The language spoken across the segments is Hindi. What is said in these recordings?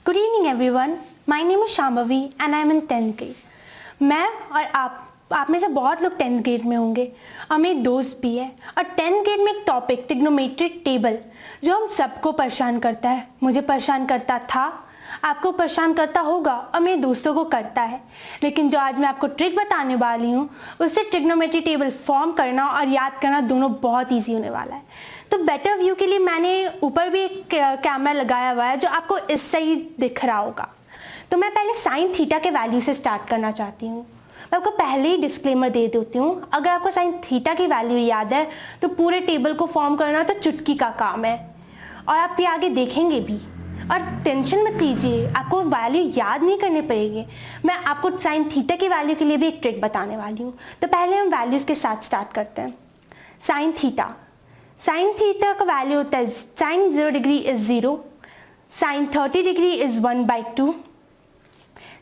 Good evening everyone, my name is Shambhavi and I am in 10th grade. मैं और आप में से बहुत लोग 10th ग्रेड में होंगे और मेरे दोस्त भी है। और 10th ग्रेड में एक टॉपिक ट्रिग्नोमेट्रिक टेबल जो हम सबको परेशान करता है, मुझे परेशान करता था, आपको परेशान करता होगा और मेरे दोस्तों को करता है। लेकिन जो आज मैं आपको ट्रिक बताने वाली हूँ उससे ट्रिग्नोमेट्रिक टेबल फॉर्म करना और याद करना दोनों बहुत ईजी होने वाला है। तो बेटर व्यू के लिए मैंने ऊपर भी एक कैमरा लगाया हुआ है जो आपको इस साइड दिख रहा होगा। तो मैं पहले साइन थीटा के वैल्यू से स्टार्ट करना चाहती हूँ। मैं आपको पहले ही डिस्क्लेमर दे देती हूँ, अगर आपको साइन थीटा की वैल्यू याद है तो पूरे टेबल को फॉर्म करना तो चुटकी का काम है और आप ये आगे देखेंगे भी। और टेंशन मत लीजिए, आपको वैल्यू याद नहीं करने पड़ेगी। मैं आपको साइन थीटा की वैल्यू के लिए भी एक ट्रिक बताने वाली हूँ। तो पहले हम वैल्यूज़ के साथ स्टार्ट करते हैं। साइन थीटा का वैल्यू होता है sine 0 degree is 0, sine 30 degree is 1/2,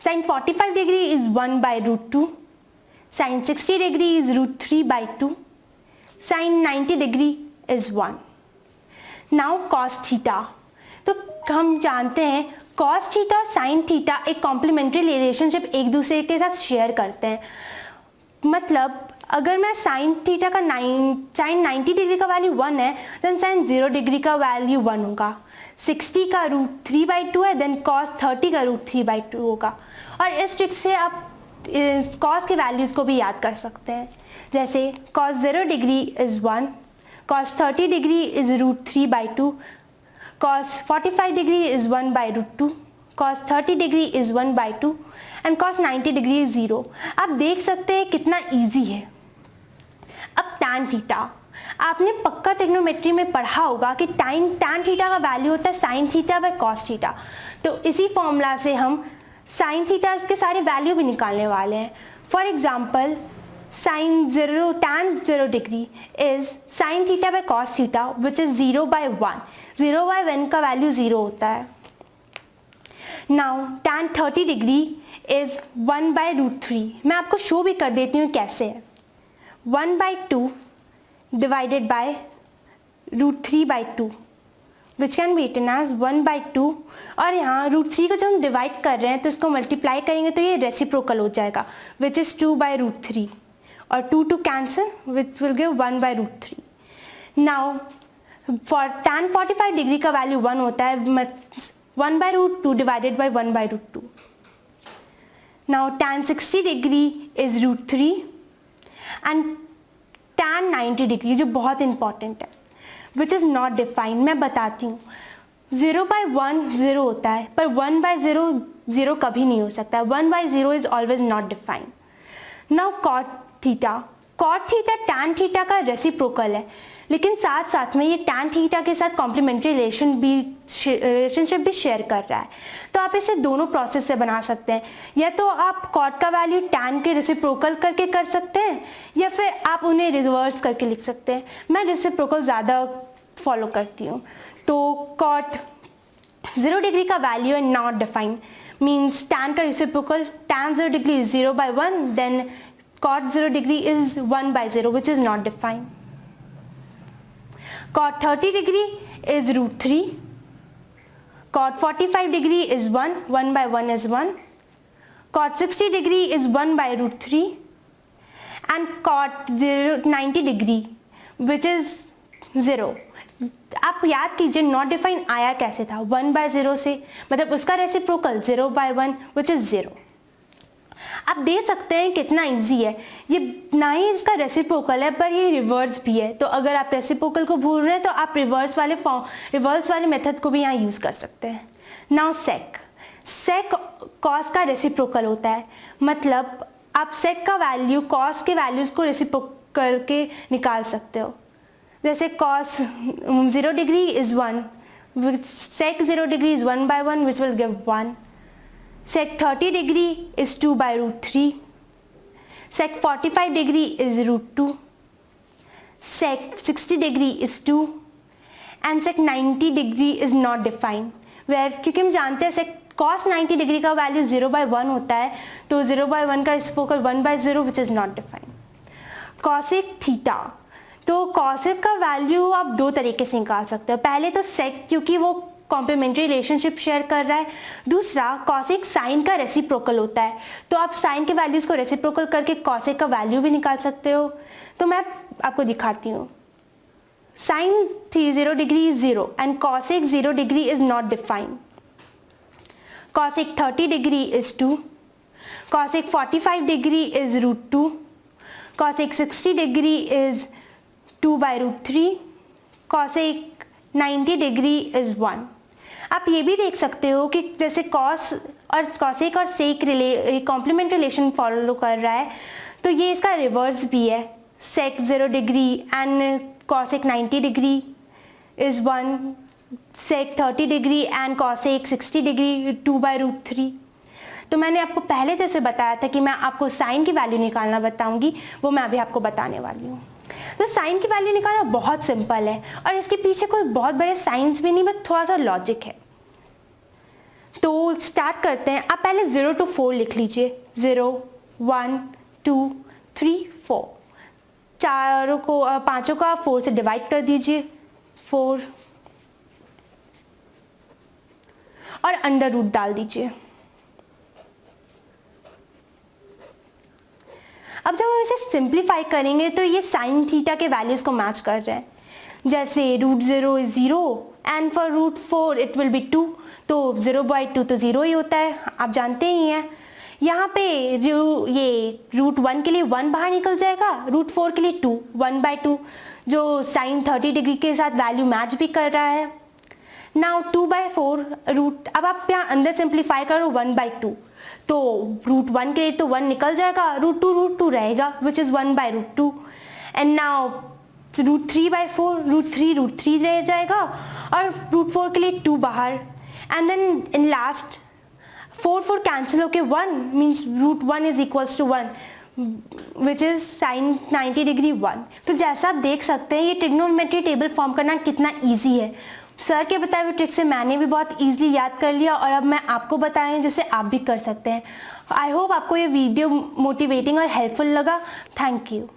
sine 45 degree is 1/√2, sine 60 degree is √3/2, sine 90 degree is 1। Now cos theta, तो हम जानते हैं कॉस थीटा और साइन थीटा एक कॉम्प्लीमेंट्री रिलेशनशिप एक दूसरे के साथ शेयर करते हैं। मतलब अगर मैं साइन थीटा का साइन 90 डिग्री का वैल्यू 1 है देन साइन 0 डिग्री का वैल्यू 1 होगा। 60 का √3/2 है देन कॉस 30 का √3/2 होगा। और इस ट्रिक से आप कॉस के वैल्यूज़ को भी याद कर सकते हैं। जैसे cos 0 degree is 1, cos 30 degree is √3/2, cos 45 degree is 1/√2, cos 30 degree is 1/2 and cos 90 degree is 0। आप देख सकते हैं कितना इजी है। अब tan थीटा, आपने पक्का ट्रिग्नोमेट्री में पढ़ा होगा कि tan थीटा का वैल्यू होता है sin theta by cos theta. तो इसी फॉर्मूला से हम sin थीटा के सारे वैल्यू भी निकालने वाले हैं। For example tan 0 degree is sin theta by cos theta which is 0/1। 0/1 का वैल्यू 0 होता है। Now tan 30 degree is 1/√3। मैं आपको शो भी कर देती हूँ कैसे है। 1/2 divided by √3/2 which can be written as 1/2। और यहाँ √3 को जब हम डिवाइड कर रहे हैं तो इसको मल्टीप्लाई करेंगे तो ये रेसिप्रोकल हो जाएगा which is 2/√3 और 2 to cancel which will give 1/√3। Now for tan 45 degree का वैल्यू 1 होता है 1/√2 divided by 1/√2। Now tan 60 degree is √3 and tan 90 degree जो बहुत इंपॉर्टेंट है which is not defined। मैं बताती हूँ 0/1 0 होता है पर 1/0 0 कभी नहीं हो सकता। 1/0 is always not defined। Now cot theta tan theta का रेसिप्रोकल है, लेकिन साथ साथ में ये tan थीटा के साथ कॉम्प्लीमेंट्री रिलेशनशिप भी शेयर कर रहा है। तो आप इसे दोनों प्रोसेस से बना सकते हैं, या तो आप cot का वैल्यू tan के रेसिप्रोकल करके कर सकते हैं या फिर आप उन्हें रिवर्स करके लिख सकते हैं। मैं रेसिप्रोकल ज़्यादा फॉलो करती हूँ। तो cot 0 डिग्री का वैल्यू है नॉट डिफाइंड, मीन्स tan का reciprocal tan 0 degree is 0/1 then cot 0 degree is 1/0 which is not defined। cot 30 degree is √3, cot 45 degree is 1, 1/1 is 1, cot 60 degree is 1/√3 and cot 90 degree which is 0। आप याद कीजिए नॉट डिफाइन आया कैसे था, 1/0 से, मतलब उसका रेसिप्रोकल 0/1 which is 0। आप देख सकते हैं कितना इजी है। ये ना ही इसका रेसिप्रोकल है पर ये रिवर्स भी है। तो अगर आप रेसिप्रोकल को भूल रहे हैं तो आप रिवर्स वाले मेथड को भी यहाँ यूज़ कर सकते हैं। नाउ सेक कॉस का रेसिप्रोकल होता है, मतलब आप सेक का वैल्यू कॉस के वैल्यूज़ को रेसिप्रोकल के निकाल सकते हो। जैसे cos 0 degree is 1, sec 0 degree is 1/1 which will give 1। sec 30 degree is 2/√3, sec 45 degree is √2, sec 60 degree is 2 and sec 90 degree is not defined। क्योंकि हम जानते हैं sec cos 90 डिग्री का वैल्यू 0/1 होता है तो 0/1 का reciprocal 1/0 which is not defined। cosec theta, तो cosec का वैल्यू आप दो तरीके से निकाल सकते हो। पहले तो sec, क्योंकि वो कॉम्प्लीमेंट्री रिलेशनशिप शेयर कर रहा है। दूसरा, कॉसेक साइन का रेसिप्रोकल होता है, तो आप साइन के वैल्यूज़ को रेसिप्रोकल करके कॉसेक का वैल्यू भी निकाल सकते हो। तो मैं आपको दिखाती हूँ। Sine 0 degree is 0 and cosec 0 degree is not defined. Cosec 30 degree is 2, cosec 45 degree is √2, cosec 60 degree is 2/√3, cosec 90 degree is 1। आप ये भी देख सकते हो कि जैसे कॉस और कॉसेक और सेक कॉम्प्लीमेंट रिलेशन फॉलो कर रहा है, तो ये इसका रिवर्स भी है। Sec 0 degree and cosec 90 degree is 1, sec 30 degree and cosec 60 degree 2/√3। तो मैंने आपको पहले जैसे बताया था कि मैं आपको साइन की वैल्यू निकालना बताऊंगी, वो मैं अभी आपको बताने वाली हूँ। तो साइन की वैल्यू निकालना बहुत सिंपल है और इसके पीछे कोई बहुत बड़े साइंस भी नहीं, बस थोड़ा सा लॉजिक है। तो स्टार्ट करते हैं। आप पहले 0 to 4 लिख लीजिए। 0, 1, 2, 3, 4। चारों को पांचों का 4 से डिवाइड कर दीजिए। 4 और अंडर रूट डाल दीजिए। अब जब हम इसे सिंप्लीफाई करेंगे तो ये साइन थीटा के वैल्यूज को मैच कर रहे हैं। जैसे √0 is 0 and for √4 it will be 2, तो 0/2 तो 0 ही होता है, आप जानते ही हैं। यहाँ पे ये √1 के लिए 1 बाहर निकल जाएगा, √4 के लिए 2, 1/2, जो साइन 30 डिग्री के साथ वैल्यू मैच भी कर रहा है। नाउ 2/4 रूट, अब आप यहाँ अंदर सिंप्लीफाई करो 1/2, तो √1 के लिए तो 1 निकल जाएगा, √2 रहेगा विच इज 1/√2। एंड नाउ √3/4, √3 रह जाएगा और √4 के लिए 2 बाहर। And then in last 4 cancel होके 1 means √1 is equals to 1 which is sine 90 degree 1। तो जैसा आप देख सकते हैं ये ट्रिग्नोमेट्री टेबल फॉर्म करना कितना ईजी है। सर के बताए हुए ट्रिक से मैंने भी बहुत इजीली याद कर लिया और अब मैं आपको बता रही हूँ जिससे आप भी कर सकते हैं। आई होप आपको ये वीडियो मोटिवेटिंग और हेल्पफुल लगा। Thank you.